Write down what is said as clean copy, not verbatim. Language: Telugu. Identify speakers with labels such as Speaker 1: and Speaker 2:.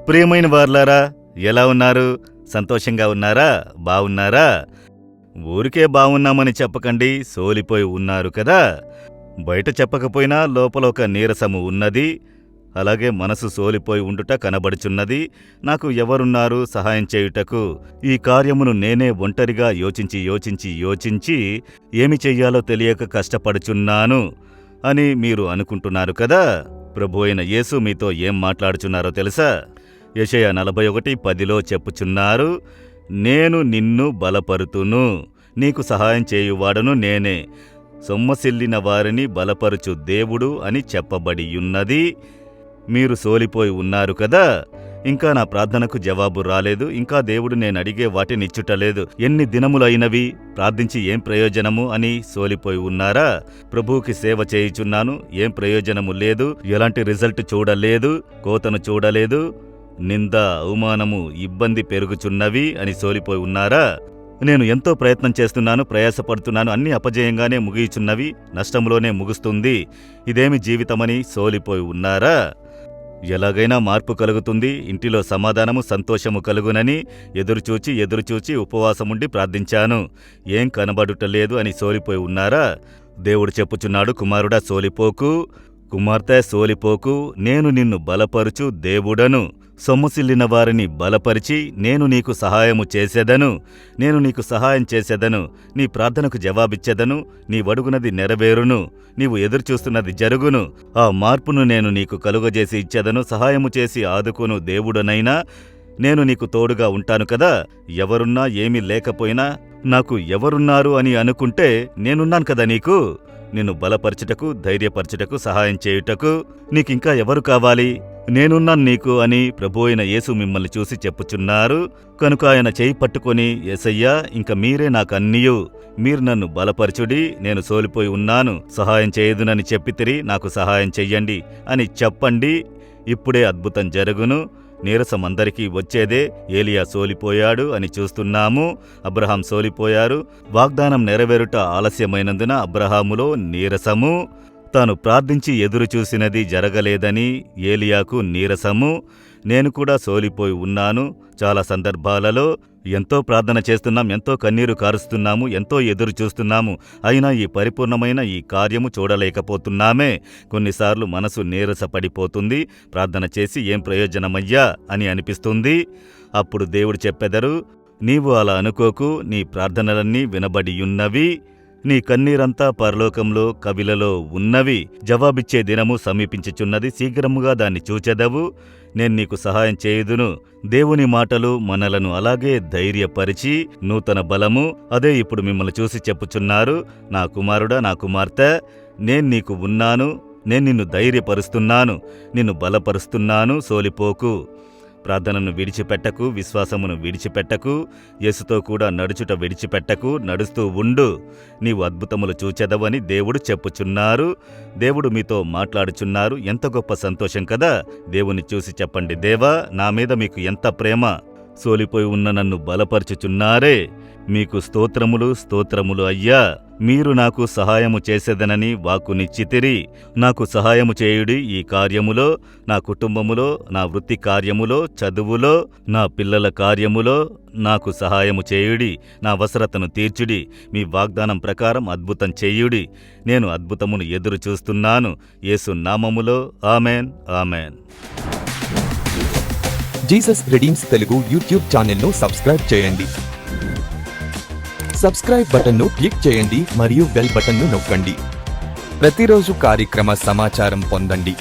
Speaker 1: ప్రియమైన వార్లారా, ఎలా ఉన్నారు? సంతోషంగా ఉన్నారా? బావున్నారా? ఊరికే బావున్నామని చెప్పకండి, సోలిపోయి ఉన్నారు కదా. బయట చెప్పకపోయినా లోపల ఒక నీరసము ఉన్నది. అలాగే మనసు సోలిపోయి ఉండుట కనబడుచున్నది. నాకు ఎవరున్నారు సహాయం చేయుటకు? ఈ కార్యమును నేనే ఒంటరిగా యోచించి ఏమి చెయ్యాలో తెలియక కష్టపడుచున్నాను అని మీరు అనుకుంటున్నారు కదా. ప్రభువైన యేసు మీతో ఏం మాట్లాడుచున్నారో తెలుసా? యెషయా 41:10లో చెప్పుచున్నారు, నేను నిన్ను బలపరుతును, నీకు సహాయం చేయువాడను నేనే, సొమ్మసిల్లిన వారిని బలపరుచు దేవుడు అని చెప్పబడియున్నది. మీరు సోలిపోయి ఉన్నారు కదా. ఇంకా నా ప్రార్థనకు జవాబు రాలేదు. ఇంకా దేవుడు నేనడిగే వాటినిచ్చుటలేదు. ఎన్ని దినములైనవి, ప్రార్థించి ఏం ప్రయోజనము అని సోలిపోయి ఉన్నారా? ప్రభువుకి సేవ చేయుచున్నాను, ఏం ప్రయోజనము లేదు, ఎలాంటి రిజల్ట్ చూడలేదు, కోతను చూడలేదు, నింద, అవమానము, ఇబ్బంది పెరుగుచున్నవి అని సోలిపోయి ఉన్నారా? నేను ఎంతో ప్రయత్నం చేస్తున్నాను, ప్రయాసపడుతున్నాను, అన్ని అపజయంగానే ముగియుచున్నవి, నష్టములోనే ముగుస్తుంది, ఇదేమి జీవితమని సోలిపోయి ఉన్నారా? ఎలాగైనా మార్పు కలుగుతుంది, ఇంటిలో సమాధానము, సంతోషము కలుగునని ఎదురుచూచి ఉపవాసముండి ప్రార్థించాను, ఏం కనబడుటలేదు అని సోలిపోయి ఉన్నారా? దేవుడు చెప్పుచున్నాడు, కుమారుడా సోలిపోకు, కుమార్తె సోలిపోకు, నేను నిన్ను బలపరుచు దేవుడను, సొమ్మసిల్లిన వారిని బలపరిచి నేను నీకు సహాయము చేసేదను, నేను నీకు సహాయం చేసేదను, నీ ప్రార్థనకు జవాబిచ్చేదను, నీ వడుగునది నెరవేరును, నీవు ఎదురుచూస్తున్నది జరుగును, ఆ మార్పును నేను నీకు కలుగజేసి ఇచ్చేదను, సహాయము చేసి ఆదుకోను దేవుడనైనా నేను నీకు తోడుగా ఉంటాను కదా. ఎవరున్నా ఏమీ లేకపోయినా నాకు ఎవరున్నారు అని అనుకుంటే నేనున్నాను కదా నీకు, నిన్ను బలపరచుటకు, ధైర్యపరచుటకు, సహాయం చేయుటకు. నీకింకా ఎవరు కావాలి? నేనున్నాను నీకు అని ప్రభువైన యేసు మిమ్మల్ని చూసి చెప్పుచున్నారు. కనుక ఆయన చేయి పట్టుకొని, యేసయ్యా, ఇంక మీరే నాకన్నీయు, మీరు నన్ను బలపరచుడి, నేను సోలిపోయి ఉన్నాను, సహాయం చేయదునని చెప్పితిరి, నాకు సహాయం చెయ్యండి అని చెప్పండి. ఇప్పుడే అద్భుతం జరుగును. నీరసమందరికీ వచ్చేదే. ఏలియా సోలిపోయాడు అని చూస్తున్నాము, అబ్రహాం సోలిపోయారు. వాగ్దానం నెరవేరుట ఆలస్యమైనందున అబ్రహాములో నీరసము, తాను ప్రార్థించి ఎదురుచూసినది జరగలేదని ఏలియాకు నీరసము. నేను కూడా సోలిపోయి ఉన్నాను. చాలా సందర్భాలలో ఎంతో ప్రార్థన చేస్తున్నాం, ఎంతో కన్నీరు కారుస్తున్నాము, ఎంతో ఎదురు చూస్తున్నాము, అయినా ఈ పరిపూర్ణమైన ఈ కార్యము చూడలేకపోతున్నామే. కొన్నిసార్లు మనసు నీరసపడిపోతుంది, ప్రార్థన చేసి ఏం ప్రయోజనమయ్యా అని అనిపిస్తుంది. అప్పుడు దేవుడు చెప్పెదరు, నీవు అలా అనుకోకు, నీ ప్రార్థనలన్నీ వినబడియున్నవి, నీ కన్నీరంతా పరలోకంలో కవిలలో ఉన్నవి, జవాబిచ్చే దినము సమీపించుచున్నది, శీఘ్రముగా దాన్ని చూచెదవు, నేను నీకు సహాయం చేయుదును. దేవుని మాటలు మనలను అలాగే ధైర్యపరిచి నూతన బలము, అదే ఇప్పుడు మిమ్మల్ని చూసి చెప్పుచున్నారు, నా కుమారుడా, నా కుమార్తె, నేను నీకు ఉన్నాను, నేను నిన్ను ధైర్యపరుస్తున్నాను, నిన్ను బలపరుస్తున్నాను, సోలిపోకు. ప్రార్థనను విడిచిపెట్టకు, విశ్వాసమును విడిచిపెట్టకు, యేసుతో కూడా నడుచుట విడిచిపెట్టకు, నడుస్తూ ఉండు, నీవు అద్భుతములు చూచెదవని దేవుడు చెప్పుచున్నారు. దేవుడు మీతో మాట్లాడుచున్నారు. ఎంత గొప్ప సంతోషం కదా. దేవుని చూసి చెప్పండి, దేవా, నా మీద మీకు ఎంత ప్రేమ, సోలిపోయి ఉన్న నన్ను బలపరుచుచున్నారే, మీకు స్తోత్రములు, స్తోత్రములు అయ్యా. మీరు నాకు సహాయము చేసేదనని వాక్కునిచ్చితిరి. నాకు సహాయము చేయుడి ఈ కార్యములో, నా కుటుంబములో, నా వృత్తి కార్యములో, చదువులో, నా పిల్లల కార్యములో నాకు సహాయము చేయుడి, నా అవసరతను తీర్చుడి, మీ వాగ్దానం ప్రకారం అద్భుతం చేయుడి. నేను అద్భుతమును ఎదురు చూస్తున్నాను. యేసు నామములో amen, amen.
Speaker 2: Jesus redeems Telugu YouTube ఛానల్ను సబ్స్క్రైబ్ చేయండి. సబ్స్క్రైబ్ బటన్ను క్లిక్ చేయండి మరియు బెల్ బటన్ను నొక్కండి. ప్రతిరోజు కార్యక్రమ సమాచారం పొందండి.